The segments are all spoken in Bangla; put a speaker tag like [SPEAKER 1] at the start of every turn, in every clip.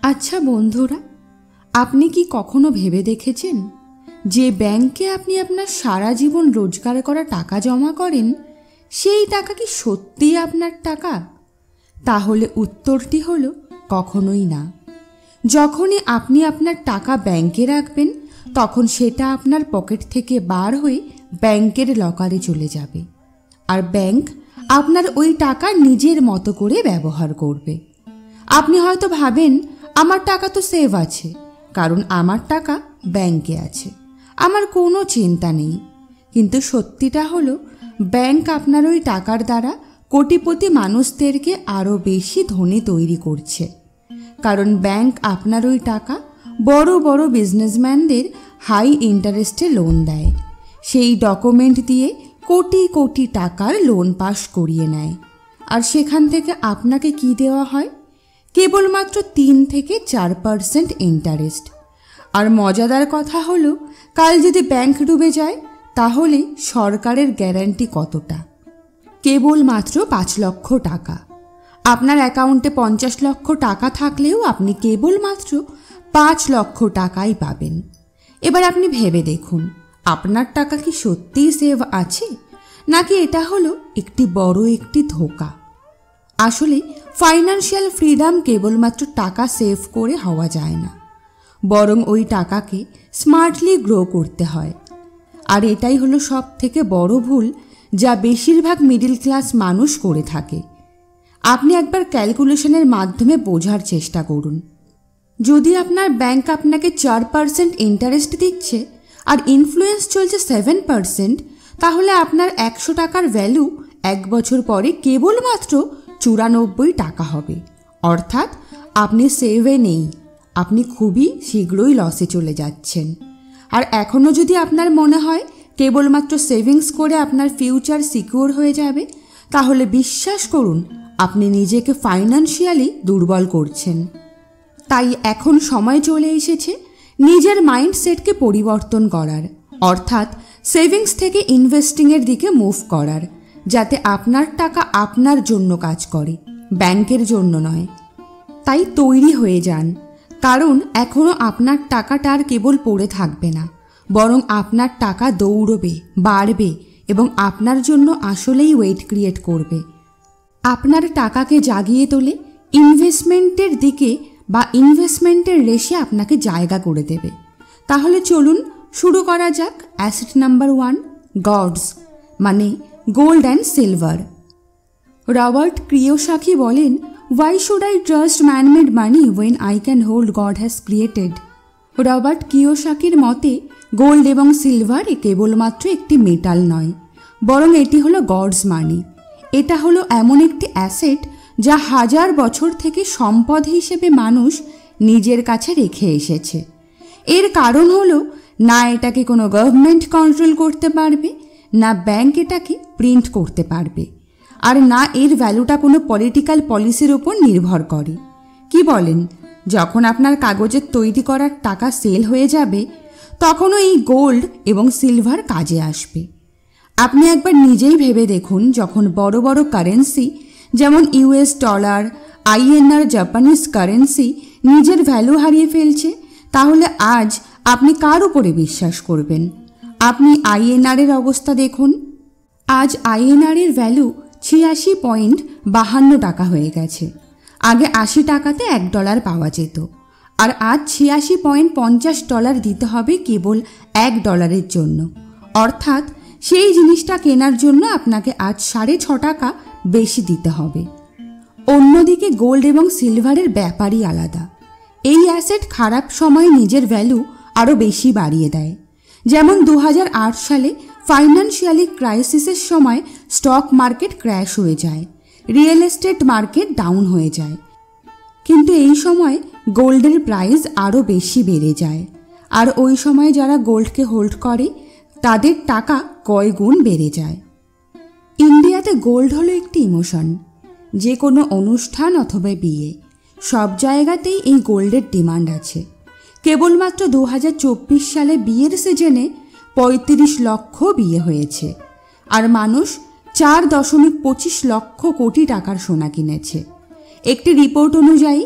[SPEAKER 1] আচ্ছা বন্ধুরা, আপনি কি কখনো ভেবে দেখেছেন যে ব্যাংকে আপনি আপনার সারা জীবন রোজগার করা টাকা জমা করেন, সেই টাকা কি সত্যিই আপনার টাকা? তাহলে উত্তরটি হলো কখনোই না। যখনই আপনি আপনার টাকা ব্যাংকে রাখবেন, তখন সেটা আপনার পকেট থেকে বার হয়ে ব্যাংকের লকারে চলে যাবে, আর ব্যাংক আপনার ওই টাকা নিজের মতো করে ব্যবহার করবে। আপনি হয়তো ভাবেন, আমার টাকা তো সেভ আছে, কারণ আমার টাকা ব্যাংকে আছে, আমার কোনো চিন্তা নেই। কিন্তু সত্যিটা হলো, ব্যাংক আপনার ওই টাকার দ্বারা কোটিপতি মানুষদেরকে আরও বেশি ধনী তৈরি করছে। কারণ ব্যাংক আপনার ওই টাকা বড় বড় বিজনেসম্যানদের হাই ইন্টারেস্টে লোন দেয়, সেই ডকুমেন্ট দিয়ে কোটি কোটি টাকার লোন পাস করিয়ে নেয়। আর সেখান থেকে আপনাকে কি দেওয়া হয়? কেবলমাত্র 3 থেকে 4% ইন্টারেস্ট। আর মজাদার কথা হলো, কাল যদি ব্যাংক ডুবে যায়, তাহলে সরকারের গ্যারান্টি কতটা? কেবলমাত্র 5 লক্ষ টাকা। আপনার অ্যাকাউন্টে 50 লক্ষ টাকা থাকলেও আপনি কেবলমাত্র 5 লক্ষ টাকাই পাবেন। এবার আপনি ভেবে দেখুন, আপনার টাকা কি সত্যিই সেভ আছে, নাকি এটা হলো একটি ধোঁকা? আসলে ফাইন্যান্সিয়াল ফ্রিডম কেবলমাত্র টাকা সেভ করে হওয়া যায় না, বরং ওই টাকাকে স্মার্টলি গ্রো করতে হয়। আর এটাই হলো সব থেকে বড় ভুল যা বেশিরভাগ মিডল ক্লাস মানুষ করে থাকে। আপনি একবার ক্যালকুলেশনের মাধ্যমে বোঝার চেষ্টা করুন। যদি আপনার ব্যাংক আপনাকে 4% ইন্টারেস্ট দিচ্ছে আর ইনফ্লুয়েন্স চলছে 7%, তাহলে আপনার 100 টাকার ভ্যালু 1 বছর পরে কেবলমাত্র 94 টাকা হবে। অর্থাৎ আপনি সেভে নেই, আপনি খুবই শীঘ্রই লসে চলে যাচ্ছেন। আর এখনও যদি আপনার মনে হয় কেবলমাত্র সেভিংস করে আপনার ফিউচার সিকিউর হয়ে যাবে, তাহলে বিশ্বাস করুন, আপনি নিজেকে ফাইন্যান্সিয়ালি দুর্বল করছেন। তাই এখন সময় চলে এসেছে নিজের মাইন্ডসেটকে পরিবর্তন করার, অর্থাৎ সেভিংস থেকে ইনভেস্টিংয়ের দিকে মুভ করার, যাতে আপনার টাকা আপনার জন্য কাজ করে, ব্যাংকের জন্য নয়। তাই তৈরি হয়ে যান, কারণ এখনও আপনার টাকাটা আর কেবল পড়ে থাকবে না, বরং আপনার টাকা দৌড়বে, বাড়বে এবং আপনার জন্য আসলেই ওয়েট ক্রিয়েট করবে। আপনার টাকাকে জাগিয়ে তোলে ইনভেস্টমেন্টের দিকে বা ইনভেস্টমেন্টের রেশে আপনাকে জায়গা করে দেবে। তাহলে চলুন শুরু করা যাক। অ্যাসেট নাম্বার 1, গডস, মানে gold and silver. Robert Kiyosaki বলেন, why should I trust manmade money when I can hold God has created. Robert কিওসাকির মতে গোল্ড এবং সিলভার কেবলমাত্র একটি মেটাল নয়, বরং এটি হলো গডস মানি। এটা হলো এমন একটি অ্যাসেট যা হাজার বছর থেকে সম্পদ হিসেবে মানুষ নিজের কাছে রেখে এসেছে। এর কারণ হলো, না এটাকে কোনো গভর্নমেন্ট কন্ট্রোল করতে পারবে, না ব্যাংক এটাকে প্রিন্ট করতে পারবে, আর না এর ভ্যালুটা কোনো পলিটিক্যাল পলিসির উপর নির্ভর করে। কি বলেন? যখন আপনার কাগজের তৈরি করার টাকা সেল হয়ে যাবে, তখনও এই গোল্ড এবং সিলভার কাজে আসবে। আপনি একবার নিজেই ভেবে দেখুন, যখন বড় বড় কারেন্সি যেমন US dollar, INR Japanese currency নিজের ভ্যালু হারিয়ে ফেলছে, তাহলে আজ আপনি কার উপরে বিশ্বাস করবেন? আপনি INR এর অবস্থা দেখুন। আজ INR এর ভ্যালু 86.52 টাকা হয়ে গেছে। আগে 80 টাকাতে $1 পাওয়া যেত, আর আজ $86.50 দিতে হবে কেবল $1 জন্য। অর্থাৎ সেই জিনিসটা কেনার জন্য আপনাকে আজ 6.5 টাকা বেশি দিতে হবে। অন্যদিকে গোল্ড এবং সিলভারের ব্যাপারই আলাদা। এই অ্যাসেট খারাপ সময়ে নিজের ভ্যালু আরও বেশি বাড়িয়ে দেয়। যেমন 2008 সালে ফাইন্যান্সিয়ালি ক্রাইসিসের সময় স্টক মার্কেট ক্র্যাশ হয়ে যায়, রিয়েল এস্টেট মার্কেট ডাউন হয়ে যায়, কিন্তু এই সময় গোল্ডের প্রাইস আরও বেশি বেড়ে যায়। আর ওই সময় যারা গোল্ডকে হোল্ড করে, তাদের টাকা কয় গুণ বেড়ে যায়। ইন্ডিয়াতে গোল্ড হলো একটি ইমোশন। যে কোনো অনুষ্ঠান অথবা বিয়ে, সব জায়গাতেই এই গোল্ডের ডিমান্ড আছে। কেবলমাত্র 2024 সালে বিয়ের সিজনে 35 লক্ষ বিয়ে হয়েছে, আর মানুষ 4.25 লক্ষ কোটি টাকার সোনা কিনেছে। একটি রিপোর্ট অনুযায়ী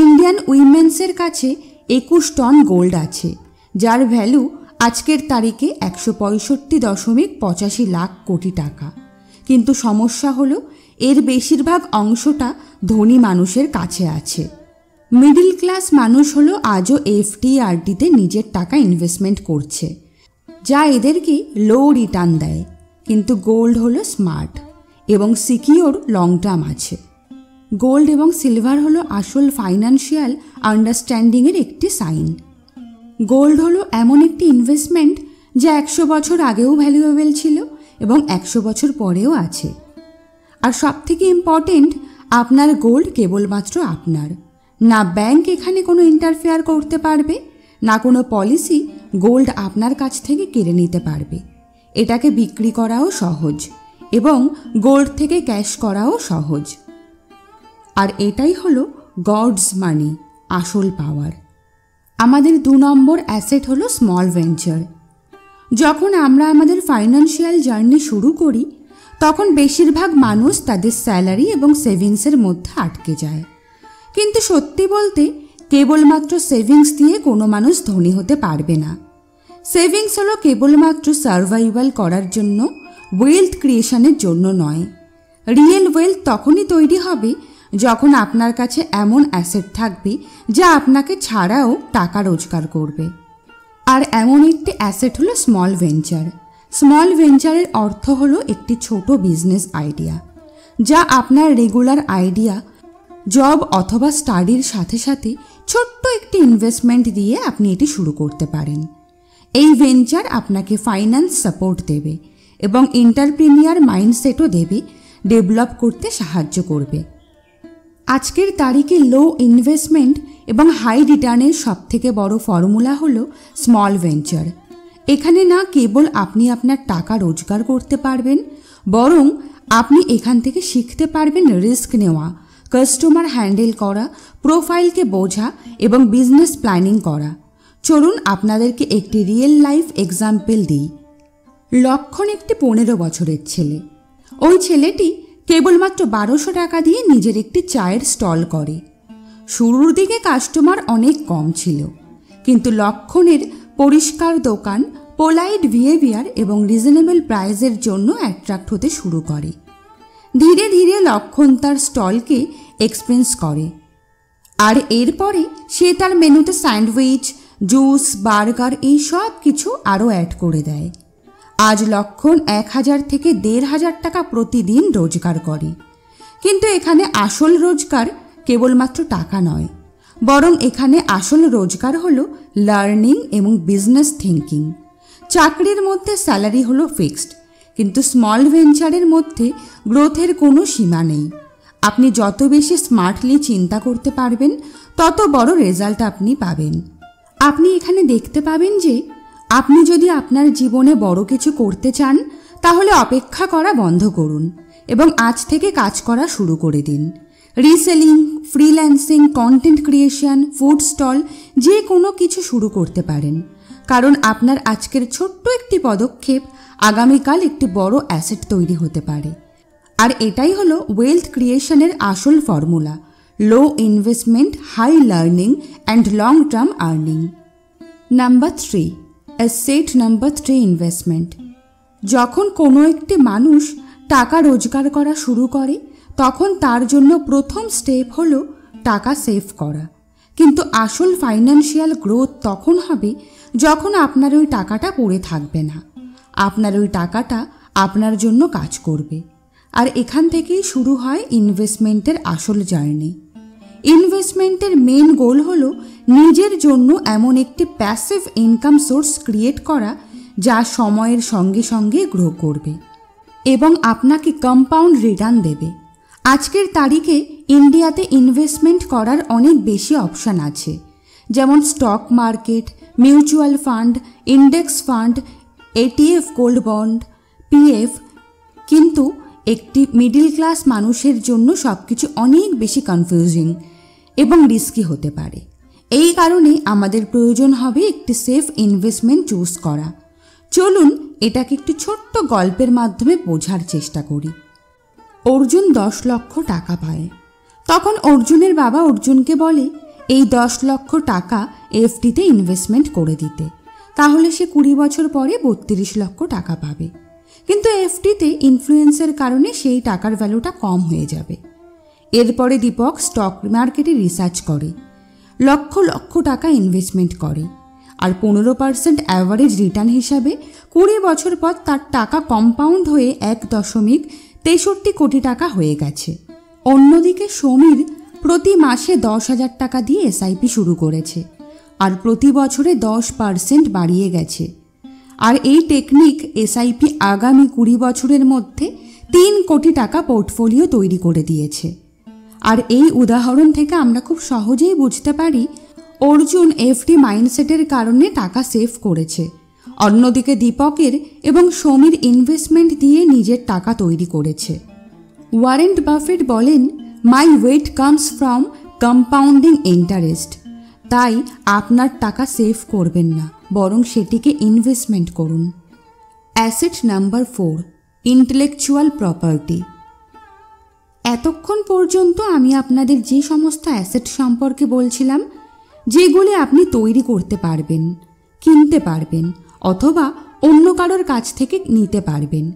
[SPEAKER 1] ইন্ডিয়ান উইমেন্সের কাছে 21 টন গোল্ড আছে, যার ভ্যালু আজকের তারিখে 165.85 লাখ কোটি টাকা। কিন্তু সমস্যা হলো এর বেশিরভাগ অংশটা ধনী মানুষের কাছে আছে। মিডল ক্লাস মানুষ হলো আজও এফডিআরডিতে নিজের টাকা ইনভেস্টমেন্ট করছে, যা এদেরকে লো রিটার্ন দেয়। কিন্তু গোল্ড হলো স্মার্ট এবং সিকিওর লং টার্ম আছে। গোল্ড এবং সিলভার হলো আসল ফাইন্যান্সিয়াল আন্ডারস্ট্যান্ডিংয়ের একটি সাইন। গোল্ড হলো এমন একটি ইনভেস্টমেন্ট যা 100 বছর আগেও ভ্যালুয়েবল ছিল এবং 100 বছর পরেও আছে। আর সবথেকে ইম্পর্টেন্ট, আপনার গোল্ড কেবলমাত্র আপনার, না ব্যাংক এখানে কোনো ইন্টারফেয়ার করতে পারবে, না কোনো পলিসি গোল্ড আপনার কাছ থেকে কেড়ে নিতে পারবে। এটাকে বিক্রি করাও সহজ এবং গোল্ড থেকে ক্যাশ করাও সহজ। আর এটাই হলো গডস মানি, আসল পাওয়ার। আমাদের 2 নম্বর অ্যাসেট হলো স্মল ভেঞ্চার। যখন আমরা আমাদের ফাইন্যান্সিয়াল জার্নি শুরু করি, তখন বেশিরভাগ মানুষ তাদের স্যালারি এবং সেভিংসের মধ্যে আটকে যায়। কিন্তু সত্যি বলতে কেবলমাত্র সেভিংস দিয়ে কোনো মানুষ ধনী হতে পারবে না। সেভিংস হলো কেবলমাত্র সার্ভাইভাল করার জন্য, ওয়েলথ ক্রিয়েশনের জন্য নয়। রিয়েল ওয়েলথ তখনই তৈরি হবে যখন আপনার কাছে এমন অ্যাসেট থাকবে যা আপনাকে ছাড়াও টাকা রোজগার করবে। আর এমন একটি অ্যাসেট হলো স্মল ভেঞ্চার। স্মল ভেঞ্চারের অর্থ হলো একটি ছোট বিজনেস আইডিয়া, যা আপনার রেগুলার আইডিয়া, জব অথবা স্টাডির সাথে সাথে ছোট্ট একটি ইনভেস্টমেন্ট দিয়ে আপনি এটি শুরু করতে পারেন। এই ভেঞ্চার আপনাকে ফাইন্যান্স সাপোর্ট দেবে এবং এন্টারপ্রেনিয়ার মাইন্ডসেটও দেবে, ডেভেলপ করতে সাহায্য করবে। আজকের তারিখে লো ইনভেস্টমেন্ট এবং হাই রিটার্নের সবথেকে বড় ফর্মুলা হলো স্মল ভেঞ্চার। এখানে না কেবল আপনি আপনার টাকা রোজগার করতে পারবেন, বরং আপনি এখান থেকে শিখতে পারবেন রিস্ক নেওয়া, কাস্টমার হ্যান্ডেল করা, প্রোফাইলকে বোঝা এবং বিজনেস প্ল্যানিং করা। চলুন আপনাদেরকে একটি রিয়েল লাইফ এক্সাম্পল দিই। লক্ষণ একটি 15 বছরের ছেলে। ওই ছেলেটি কেবলমাত্র 1200 টাকা দিয়ে নিজের একটি চায়ের স্টল করে। শুরুর দিকে কাস্টমার অনেক কম ছিল, কিন্তু লক্ষণের পরিষ্কার দোকান, পোলাইট বিহেভিয়ার এবং রিজনেবল প্রাইসের জন্য অ্যাট্রাক্ট হতে শুরু করে। ধীরে ধীরে লক্ষণ তার স্টলকে এক্সপেন্স করে, আর এরপরে সে তার মেনুতে স্যান্ডউইচ, জুস, বার্গার এই সব কিছু আরও অ্যাড করে দেয়। আজ লক্ষণ 1000 থেকে 1500 টাকা প্রতিদিন রোজগার করে। কিন্তু এখানে আসল রোজগার কেবলমাত্র টাকা নয়, বরং এখানে আসল রোজগার হলো লার্নিং এবং বিজনেস থিঙ্কিং। চাকরির মধ্যে স্যালারি হলো ফিক্সড, কিন্তু স্মল ভেঞ্চারের মধ্যে গ্রোথের কোনো সীমা নেই। আপনি যত বেশি স্মার্টলি চিন্তা করতে পারবেন, তত বড় রেজাল্ট আপনি পাবেন। আপনি এখানে দেখতে পাবেন যে আপনি যদি আপনার জীবনে বড় কিছু করতে চান, তাহলে অপেক্ষা করা বন্ধ করুন এবং আজ থেকে কাজ করা শুরু করে দিন। Reselling, freelancing, content creation, food stall, যে কোনো কিছু শুরু করতে পারেন, কারণ আপনার আজকের ছোট্ট একটি পদক্ষেপ আগামীকাল একটি বড় অ্যাসেট তৈরি হতে পারে। আর এটাই হলো ওয়েলথ ক্রিয়েশনের আসল formula: low investment, high learning and long term earning. Number 3, asset number 3, investment. যখন কোনো একটি মানুষ টাকা রোজগার করা শুরু করে, তখন তার জন্য প্রথম স্টেপ হলো টাকা সেভ করা। কিন্তু আসল ফাইন্যান্সিয়াল গ্রোথ তখন হবে যখন আপনার ওই টাকাটা পড়ে থাকবে না, আপনার ওই টাকাটা আপনার জন্য কাজ করবে। আর এখান থেকেই শুরু হয় ইনভেস্টমেন্টের আসল জার্নি। ইনভেস্টমেন্টের মেন গোল হলো নিজের জন্য এমন একটি প্যাসিভ ইনকাম সোর্স ক্রিয়েট করা যা সময়ের সঙ্গে সঙ্গে গ্রো করবে এবং আপনাকে কম্পাউন্ড রিটার্ন দেবে। আজকের তারিখে ইন্ডিয়াতে ইনভেস্টমেন্ট করার অনেক বেশি অপশান আছে, যেমন stock market, mutual fund, index fund, ETF, gold bond, PF। কিন্তু একটি মিডল ক্লাস মানুষের জন্য সব কিছু অনেক বেশি কনফিউজিং এবং রিস্কি হতে পারে। এই কারণে আমাদের প্রয়োজন হবে একটি সেফ ইনভেস্টমেন্ট চুজ করা। চলুন এটাকে একটি ছোট্ট গল্পের মাধ্যমে বোঝার চেষ্টা করি। অর্জুন 10 লক্ষ টাকা পায়। তখন অর্জুনের বাবা অর্জুনকে বলে এই 10 লক্ষ টাকা এফডিতে ইনভেস্টমেন্ট করে দিতে, তাহলে সে 20 বছর পরে 32 লক্ষ টাকা পাবে। কিন্তু এফডিতে ইনফ্লুয়েন্সের কারণে সেই টাকার ভ্যালুটা কম হয়ে যাবে। এরপরে দীপক স্টক মার্কেটে রিসার্চ করে, লক্ষ লক্ষ টাকা ইনভেস্টমেন্ট করে, আর 15% অ্যাভারেজ রিটার্ন হিসাবে 20 বছর পর তার টাকা কম্পাউন্ড হয়ে 1.63 কোটি টাকা হয়ে গেছে। অন্যদিকে সমীর প্রতি মাসে 10,000 টাকা দিয়ে এসআইপি শুরু করেছে আর প্রতি বছরে 10% বাড়িয়ে গেছে। আর এই টেকনিক এসআইপি আগামী 20 বছরের মধ্যে 3 কোটি টাকা পোর্টফোলিও তৈরি করে দিয়েছে। আর এই উদাহরণ থেকে আমরা খুব সহজেই বুঝতে পারি অর্জুন এফডি মাইন্ডসেটের কারণে টাকা সেভ করেছে, অন্যদিকে দীপকের এবং সমীর ইনভেস্টমেন্ট দিয়ে নিজের টাকা তৈরি করেছে। ওয়ারেন বাফেট বলেন, my wealth comes from compounding interest. তাই আপনার টাকা সেভ করবেন না, বরং সেটিকে ইনভেস্টমেন্ট করুন। Asset number 4, intellectual property. এতক্ষণ পর্যন্ত আমি আপনাদের যে সমস্ত অ্যাসেট সম্পর্কে বলছিলাম, যেগুলি আপনি তৈরি করতে পারবেন, কিনতে পারবেন অথবা অন্য কারোর কাছ থেকে নিতে পারবেন,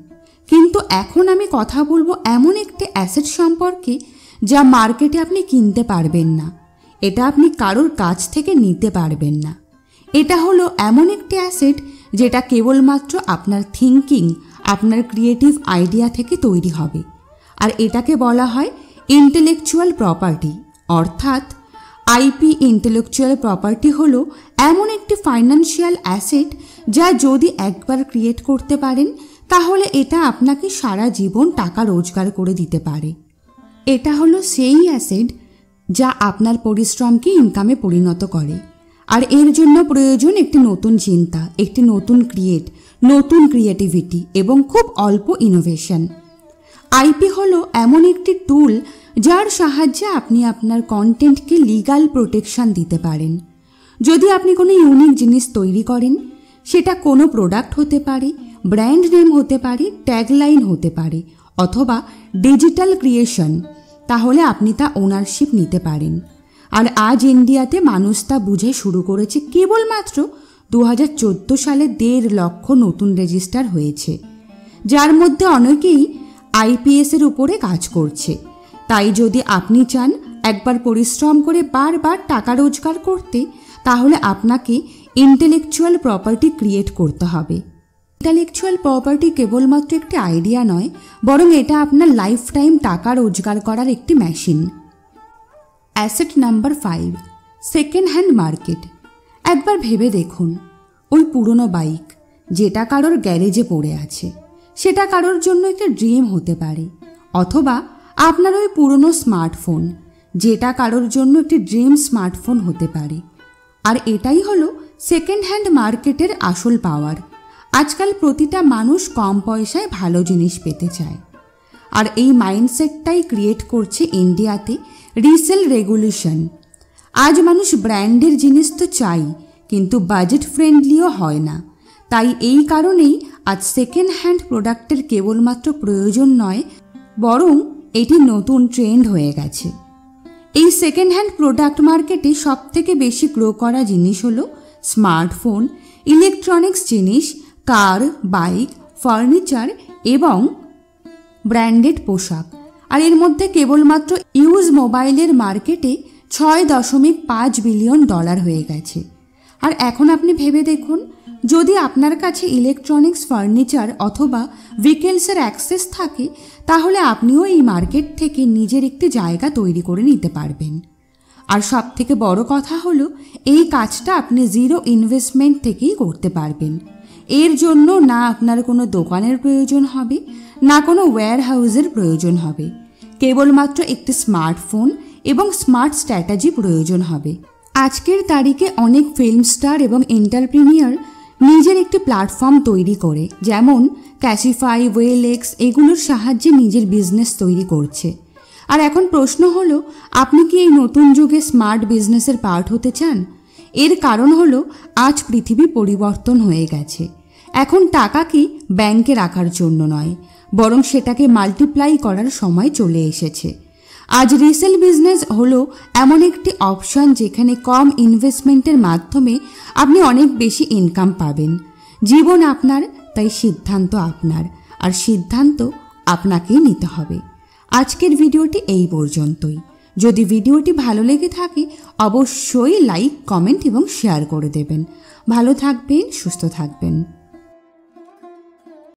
[SPEAKER 1] কিন্তু এখন আমি কথা বলবো এমন একটি অ্যাসেট সম্পর্কে যা মার্কেটে আপনি কিনতে পারবেন না, এটা আপনি কারোর কাছ থেকে নিতে পারবেন না। এটা হলো এমন একটি অ্যাসেট যেটা কেবলমাত্র আপনার থিঙ্কিং, আপনার ক্রিয়েটিভ আইডিয়া থেকে তৈরি হবে, আর এটাকে বলা হয় ইন্টেলেকচুয়াল প্রপার্টি। অর্থাৎ আইপি ইন্টেলেকচুয়াল প্রপার্টি হলো এমন একটি ফাইন্যান্সিয়াল অ্যাসেট যা যদি একবার ক্রিয়েট করতে পারেন তাহলে এটা আপনাকে সারা জীবন টাকা রোজগার করে দিতে পারে। এটা হলো সেই অ্যাসেট যা আপনার পরিশ্রমকে ইনকামে পরিণত করে, আর এর জন্য প্রয়োজন একটি নতুন চিন্তা, একটি নতুন ক্রিয়েটিভিটি এবং খুব অল্প ইনোভেশন। আইপি হলো এমন একটি টুল যার সাহায্যে আপনি আপনার কন্টেন্টকে লিগ্যাল প্রোটেকশন দিতে পারেন। যদি আপনি কোনো ইউনিক জিনিস তৈরি করেন, সেটা কোনো প্রোডাক্ট হতে পারে, ব্র্যান্ড নেম হতে পারে, ট্যাগলাইন হতে পারে অথবা ডিজিটাল ক্রিয়েশন, তাহলে আপনি তা ওনারশিপ নিতে পারেন। আর আজ ইন্ডিয়াতে মানুষ তা বুঝে শুরু করেছে। কেবলমাত্র 2014 সালে 1.5 লক্ষ নতুন রেজিস্টার হয়েছে, যার মধ্যে অনেকেই আইপিএসের উপরে কাজ করছে। তাই যদি আপনি চান একবার পরিশ্রম করে বারবার টাকা রোজগার করতে, তাহলে আপনাকে ইন্টেলেকচুয়াল প্রপার্টি ক্রিয়েট করতে হবে। ইন্টেলেকচুয়াল প্রপার্টি কেবলমাত্র একটি আইডিয়া নয়, বরং এটা আপনার লাইফ টাইম টাকা রোজগার করার একটি machine. Asset number 5, second hand market. একবার ভেবে দেখুন, ওই পুরনো বাইক যেটা কারোর গ্যারেজে পড়ে আছে, সেটা কারোর জন্য একটা ড্রিম হতে পারে, অথবা আপনার ওই পুরনো স্মার্টফোন যেটা কারোর জন্য একটি ড্রিম স্মার্টফোন হতে পারে। আর এটাই হলো সেকেন্ড হ্যান্ড মার্কেটের আসল পাওয়ার। আজকাল প্রতিটা মানুষ কম পয়সায় ভালো জিনিস পেতে চায়, আর এই মাইন্ডসেটটাই ক্রিয়েট করছে ইন্ডিয়াতে রিসেল রেগুলেশন। আজ মানুষ ব্র্যান্ডের জিনিস তো চাই, কিন্তু বাজেট ফ্রেন্ডলিও হয় না। তাই এই কারণেই আজ সেকেন্ড হ্যান্ড প্রোডাক্টের কেবলমাত্র প্রয়োজন নয়, বরং এটি নতুন ট্রেন্ড হয়ে গেছে। এই সেকেন্ড হ্যান্ড প্রোডাক্ট মার্কেটে সবথেকে বেশি গ্রো করা জিনিস হলো স্মার্টফোন, ইলেকট্রনিক্স জিনিস, কার, বাইক, ফার্নিচার এবং ব্র্যান্ডেড পোশাক। আর এর মধ্যে কেবলমাত্র ইউজ মোবাইলের মার্কেটে $6.5 বিলিয়ন হয়ে গেছে। আর এখন আপনি ভেবে দেখুন, যদি আপনার কাছে ইলেকট্রনিক্স, ফার্নিচার অথবা ভেহিকেলসের অ্যাক্সেস থাকে, তাহলে আপনিও এই মার্কেট থেকে নিজের একটি জায়গা তৈরি করে নিতে পারবেন। আর সব থেকে বড় কথা হলো, এই কাজটা আপনি জিরো ইনভেস্টমেন্ট থেকেই করতে পারবেন। এর জন্য না আপনার কোনো দোকানের প্রয়োজন হবে, না কোনো ওয়্যার হাউসের প্রয়োজন হবে, কেবলমাত্র একটি স্মার্টফোন এবং স্মার্ট স্ট্র্যাটেজি প্রয়োজন হবে। আজকের তারিখে অনেক ফিল্ম স্টার এবং এন্টারপ্রিনিয়র নিজের একটি প্ল্যাটফর্ম তৈরি করে, যেমন ক্যাশিফাই, ওয়েলেক্স, এগুলোর সাহায্যে নিজের বিজনেস তৈরি করছে। আর এখন প্রশ্ন হলো, আপনি কি এই নতুন যুগে স্মার্ট বিজনেসের পার্ট হতে চান? এর কারণ হলো, আজ পৃথিবী পরিবর্তন হয়ে গেছে। এখন টাকা কি ব্যাংকে রাখার জন্য নয়, বরং সেটাকে মাল্টিপ্লাই করার সময় চলে এসেছে। আজ রিসেল বিজনেস হলো এমন একটি অপশন যেখানে কম ইনভেস্টমেন্টের মাধ্যমে আপনি অনেক বেশি ইনকাম পাবেন। জীবন আপনার, তাই সিদ্ধান্ত আপনার, আর সিদ্ধান্ত আপনাকেই নিতে হবে। আজকের ভিডিওটি এই পর্যন্তই। যদি ভিডিওটি ভালো লেগে থাকে অবশ্যই লাইক, কমেন্ট এবং শেয়ার করে দেবেন। ভালো থাকবেন, সুস্থ থাকবেন।